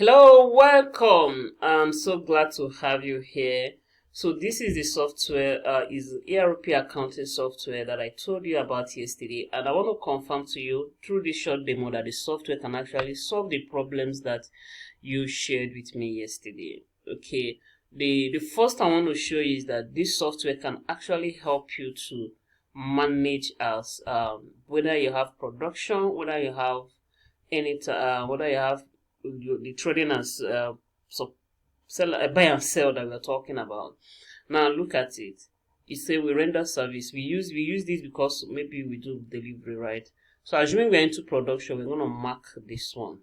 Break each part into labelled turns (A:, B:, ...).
A: Hello, welcome. I'm so glad to have you here. So this is the software, is ERP accounting software that I told you about yesterday, and I want to confirm to you through this short demo that the software can actually solve the problems that you shared with me yesterday. Okay, the first I want to show you is that this software can actually help you to manage as whether you have production, whether you have whether you have the trading as buy and sell that we're talking about. Now look at it. It say we render service. We use this because maybe we do delivery, right? So assuming we're into production, we're gonna mark this one.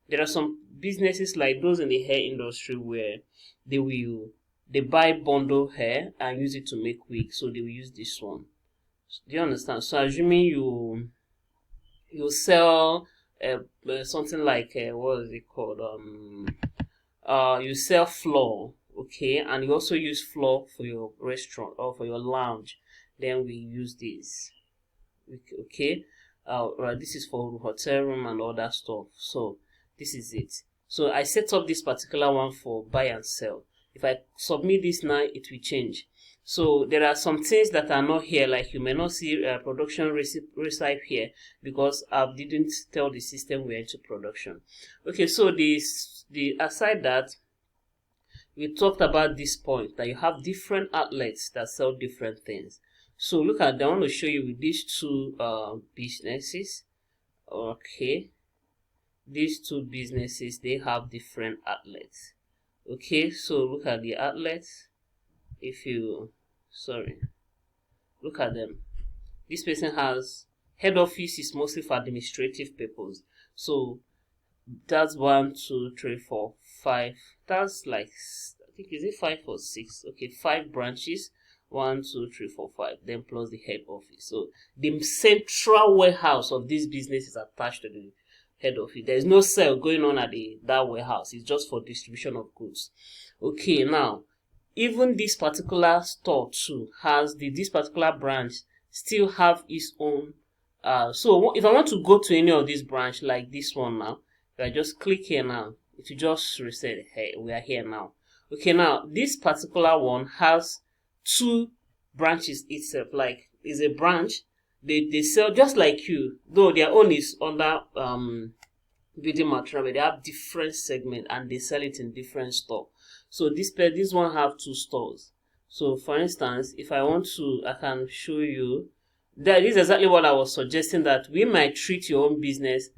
A: There are some businesses like those in the hair industry where they buy bundle hair and use it to make wigs, so they will use this one. Do you understand? So assuming you sell something like what is it called? You sell floor, okay, and you also use floor for your restaurant or for your lounge. Then we use this, okay. Right, this is for hotel room and all that stuff. So this is it. So I set up this particular one for buy and sell. If I submit this now, it will change. So there are some things that are not here, like you may not see production recipe here because I didn't tell the system we're into production. Okay, so the aside that, we talked about this point that you have different outlets that sell different things. So look at, I want to show you with these two businesses. Okay, these two businesses, they have different outlets. Okay, so look at the outlets. Look at them. This person has head office is mostly for administrative purposes. So that's 1, 2, 3, 4, 5. That's like, I think, is it 5 or 6? Okay, 5 branches. 1, 2, 3, 4, 5. Then plus the head office. So the central warehouse of this business is attached to the head office. There is no sale going on at that warehouse. It's just for distribution of goods. Okay, now even this particular store too has this particular branch still have its own. So if I want to go to any of these branch like this one now, if I just click here now, it will just reset. Hey, we are here now. Okay, now this particular one has 2 branches itself. Like, is a branch. They sell just like you, though their own is under building material, but they have different segment and they sell it in different store. So this one have 2 stores. So for instance, if I want to, I can show you that is exactly what I was suggesting, that we might treat your own business,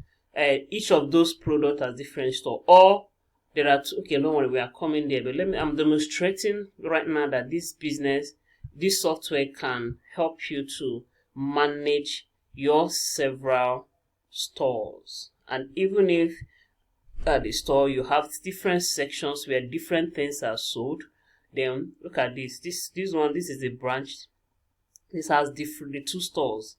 A: each of those products as different store, or there are 2. Okay, don't worry, we are coming there, but I'm demonstrating right now that this software can help you to manage your several stores. And even if at the store you have different sections where different things are sold, then look at this one. This is a branch. This has the 2 stores.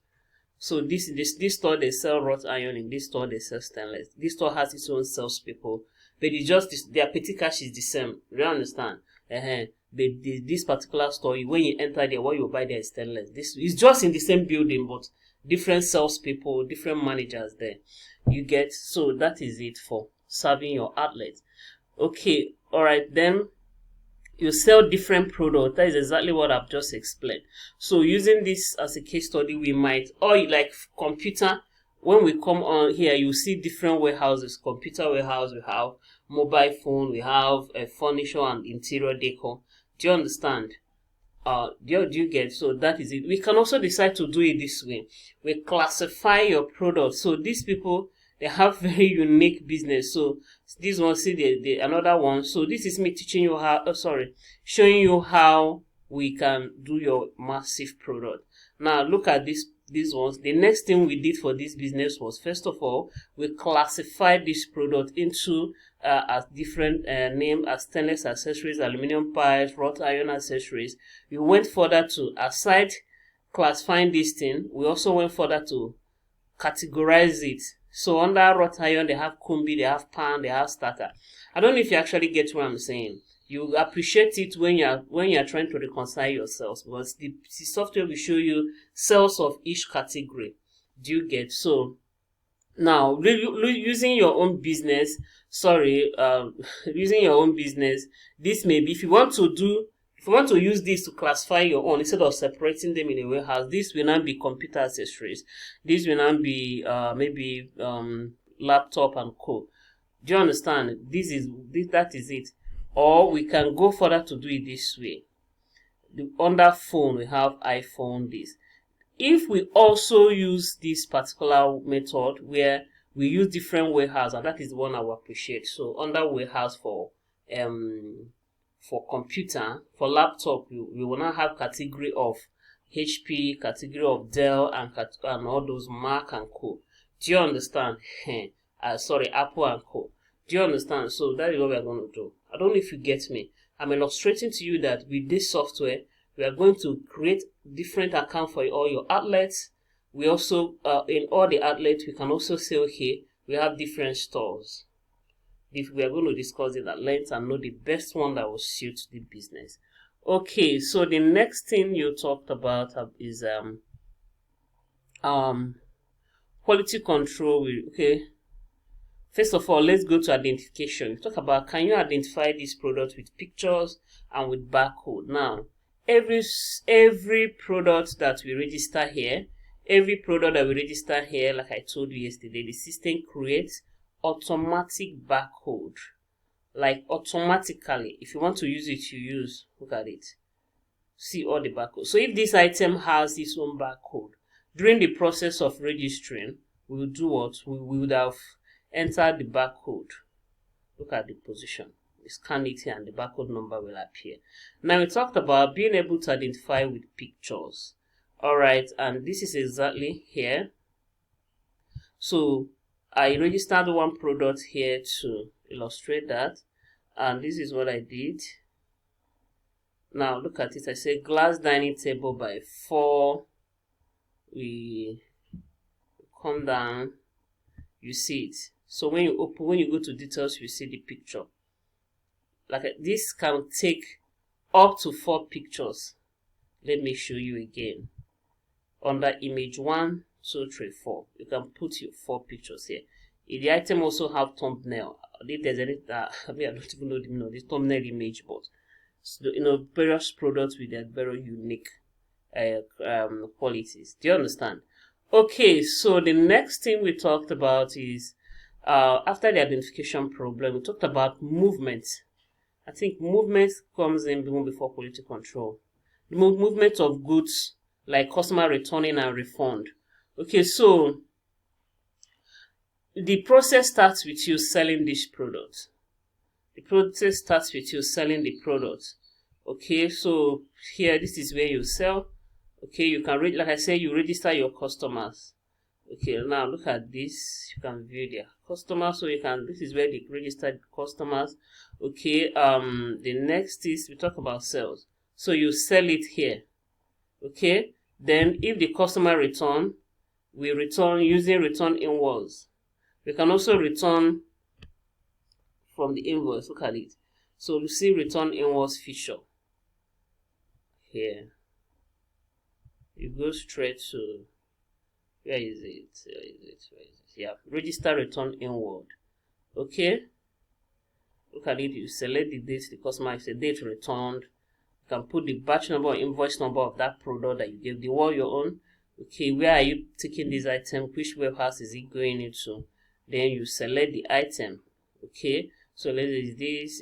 A: So this store they sell wrought iron, in this store they sell stainless. This store has its own salespeople, but it's just their petty cash is the same. Do you understand? This particular store, when you enter there, what you buy there is stainless. This is just in the same building, but different salespeople, different managers there. You get, so that is it for serving your outlet. Okay, all right, then you sell different products. That is exactly what I've just explained. So using this as a case study, we might, or like computer, when we come on here, you see different warehouses. Computer warehouse, we have mobile phone, we have furniture and interior decor. Do you understand? Do you get? So that is it. We can also decide to do it this way. We classify your product. So these people, they have very unique business. So this one, see the another one. So this is me teaching you how, showing you how we can do your massive product. Now look at these ones. The next thing we did for this business was, first of all, we classified this product into as different name, as stainless accessories, aluminum pipes, wrought iron accessories. We went further to, aside classifying this thing, we also went further to categorize it. So under wrought iron, they have combi, they have pan, they have starter. I don't know if you actually get what I'm saying. You appreciate it when you're trying to reconcile yourselves, because the software will show you sales of each category. Do you get? So Now, using your own business, sorry, using your own business, this may be, if you want to use this to classify your own instead of separating them in a warehouse, this will not be computer accessories. This will not be maybe laptop and co. Do you understand? That is it. Or we can go further to do it this way. Under phone, we have iPhone this. If we also use this particular method where we use different warehouse, and that is the one I will appreciate. So under warehouse for computer, for laptop, we will now have category of HP, category of Dell, and all those Mac and co. Do you understand? Sorry, Apple and co. Do you understand? So that is what we are going to do. I don't know if you get me. I'm illustrating to you that with this software, we are going to create different account for all your outlets. We also, in all the outlets, we can also say, okay, we have different stores. If we are going to discuss it at length and know the best one that will suit the business. Okay, so the next thing you talked about is quality control. Okay, first of all, let's go to identification. We talk about, can you identify this product with pictures and with barcode? Now, every product that we register here, like I told you yesterday, the system creates automatic barcode. Like automatically, if you want to use it, you use, look at it, see all the barcode. So if this item has its own barcode, during the process of registering, we will do what? We would have entered the barcode. Look at the position. We scan it here and the barcode number will appear. Now we talked about being able to identify with pictures. Alright, and this is exactly here. So I registered one product here to illustrate that, and this is what I did. Now look at it. I say glass dining table by 4. We come down, you see it. So when you go to details, you see the picture. Like this can take up to 4 pictures. Let me show you again. Under image 1, 2, 3, 4, you can put your 4 pictures here. If the item also have thumbnail, if there's any I mean, I don't even know the meaning of this thumbnail image, but so, various products with their very unique qualities. Do you understand? Okay, so the next thing we talked about is after the identification problem, we talked about movement. I think movement comes in even before quality control. The movement of goods like customer returning and refund. Okay, so the process starts with you selling this product. The process starts with you selling the product. Okay, so here, this is where you sell. Okay, you can read, like I said, you register your customers. Okay, now look at this. You can view their customers. So you can, this is where they registered customers. Okay, the next is we talk about sales. So you sell it here. Okay, then if the customer return, we return using return invoice. We can also return from the invoice. Look at it. So you see return invoice feature here. You go straight to, where is it? Yeah, register return inward. Okay, look at it. You select the date the customer is a date returned. You can put the batch number or invoice number of that product that you gave, the one you own. Okay, where are you taking this item? Which warehouse is it going into? Then you select the item. Okay, so let's say this.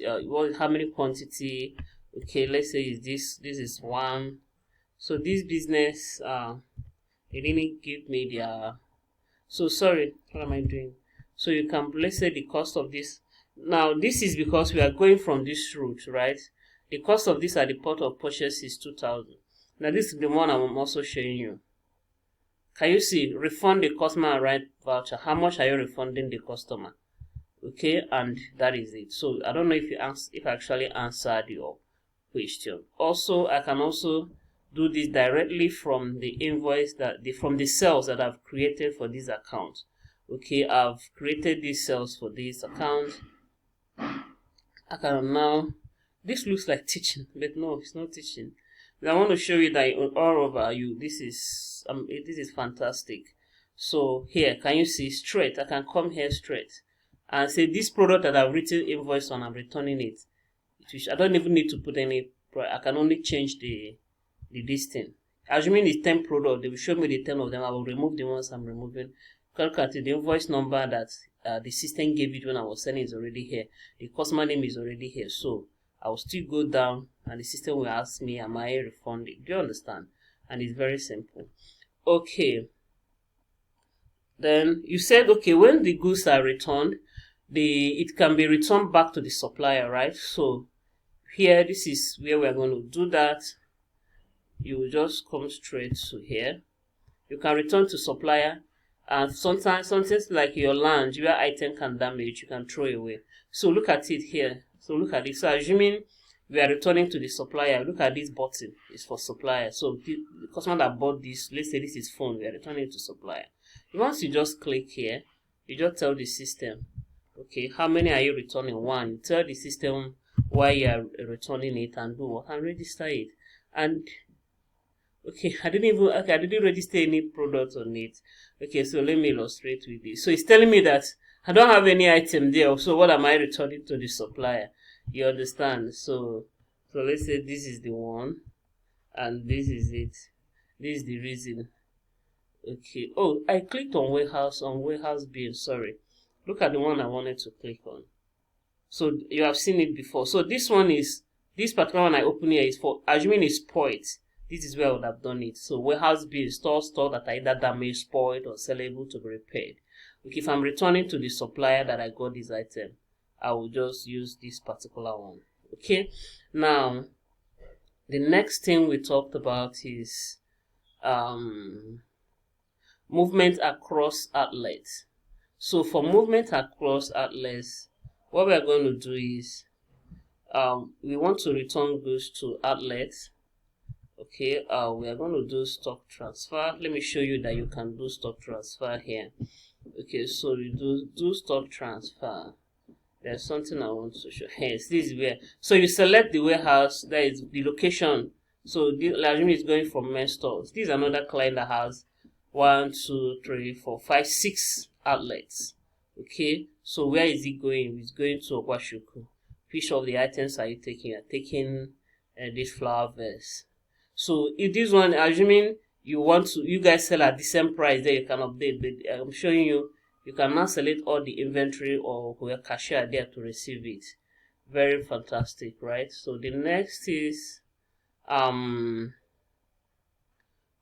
A: How many quantity? Okay, let's say is this. This is 1. So this business, they didn't give me their. So sorry, what am I doing? So you can, let's say the cost of this. Now this is because we are going from this route, right? The cost of this at the port of purchase is 2,000. Now this is the one I'm also showing you. Can you see? Refund the customer and write voucher. How much are you refunding the customer? Okay, and that is it. So I don't know if I actually answered your question. Also, I can also do this directly from the invoice from the cells that I've created for this account. Okay, I've created these cells for this account. I can now, this looks like teaching, but no, it's not teaching. But I want to show you that all over you, this is fantastic. So here, can you see straight? I can come here straight and say this product that I've written invoice on, I'm returning it. I don't even need to put any. I can only change the listing. Assuming it's 10 products, they will show me the 10 of them. I will remove the ones I'm removing. Look at it, the invoice number that the system gave it when I was selling is already here. The customer name is already here. So I will still go down and the system will ask me, am I refunding? Do you understand? And it's very simple. Okay. Then you said, okay, when the goods are returned, it can be returned back to the supplier, right? So here, this is where we're going to do that. You will just come straight to here. You can return to supplier, and sometimes like your lounge where item can damage, you can throw away. So look at it here. So look at this. So assuming we are returning to the supplier, look at this button. It's for supplier. So the customer that bought this, let's say this is phone, we are returning to supplier. Once you just click here, you just tell the system, okay, how many are you returning? One. You tell the system why you are returning it and do what, and register it. And okay, I didn't register any product on it. Okay, so let me illustrate with this. So it's telling me that I don't have any item there. So what am I returning to the supplier? You understand? So let's say this is the one, and this is it. This is the reason. Okay. Oh, I clicked on warehouse bin. Sorry. Look at the one I wanted to click on. So you have seen it before. So this particular one I open here is for, assuming it's spoiled. This is where I would have done it. So warehouse bin, store that are either damaged, spoiled, or sellable to be repaired. Okay, if I'm returning to the supplier that I got this item, I will just use this particular one. Okay. Now, the next thing we talked about is movement across outlets. So for movement across outlets, what we are going to do is we want to return goods to outlets. Okay, we are going to do stock transfer. Let me show you that you can do stock transfer here. Okay, so you do stock transfer. There's something I want to show. Hence, this is where. So you select the warehouse, that is the location. So this is going from main stores. This is another client that has 1, 2, 3, 4, 5, 6 outlets. Okay, so where is it going? It's going to Okwashuku. Which of the items are you taking? You're taking this flower vase. So if this one, assuming you guys sell at the same price, then you can update. But I'm showing you, you can now select all the inventory or where cashier are there to receive it. Very fantastic, right? So the next is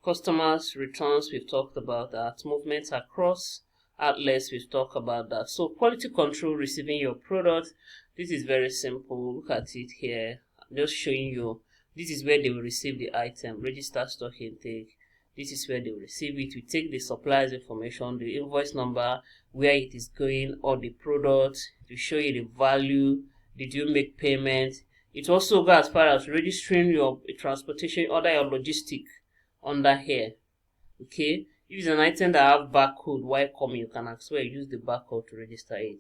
A: customers returns. We've talked about that. Movements across outlets, we've talked about that. So quality control, receiving your product. This is very simple. Look at it here. I'm just showing you. This is where they will receive the item. Register stock intake. This is where they will receive it. We take the supplier's information, the invoice number, where it is going, or the product, to show you the value. Did you make payment? It also goes as far as registering your transportation, order your logistic under here. Okay, if it's an item that have barcode while coming, you can as well use the barcode to register it.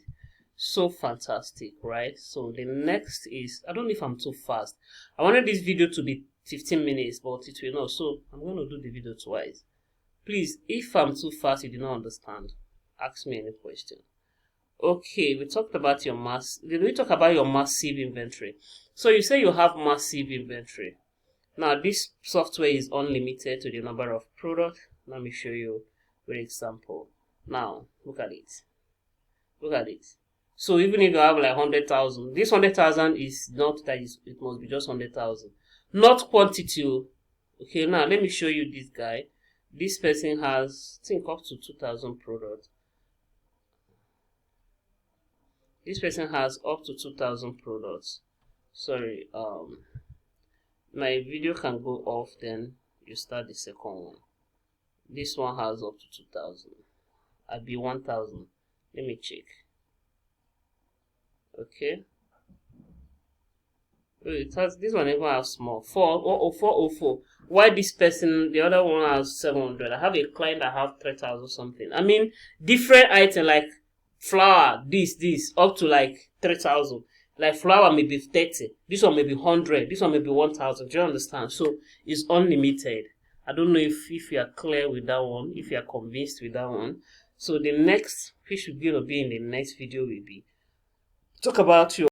A: So fantastic, right? So the next is, I don't know if I'm too fast. I wanted this video to be 15 minutes, but it will not. So I'm going to do the video twice. Please, if I'm too fast, you do not understand, ask me any question. Okay, we talked about your we talk about your massive inventory. So you say you have massive inventory. Now this software is unlimited to the number of products. Let me show you an example. Now look at it. Look at it. So even if you have like 100,000, this 100,000 is not that it must be just 100,000, not quantity. Okay, now let me show you this guy. This person has, I think, up to 2,000 products. This person has up to 2,000 products. Sorry, my video can go off, then you start the second one. This one has up to 2,000. I'll be 1,000. Let me check. Okay. It has, this one even has small 404. Why this person, the other one has 700? I have a client that have 3,000 something. I mean, different item like flour, this up to like 3,000. Like flour may be 30, this one may be 100, this one may be 1,000. Do you understand? So it's unlimited. I don't know if you are clear with that one, if you are convinced with that one. So the next, which is going to be in the next video, will be talk about your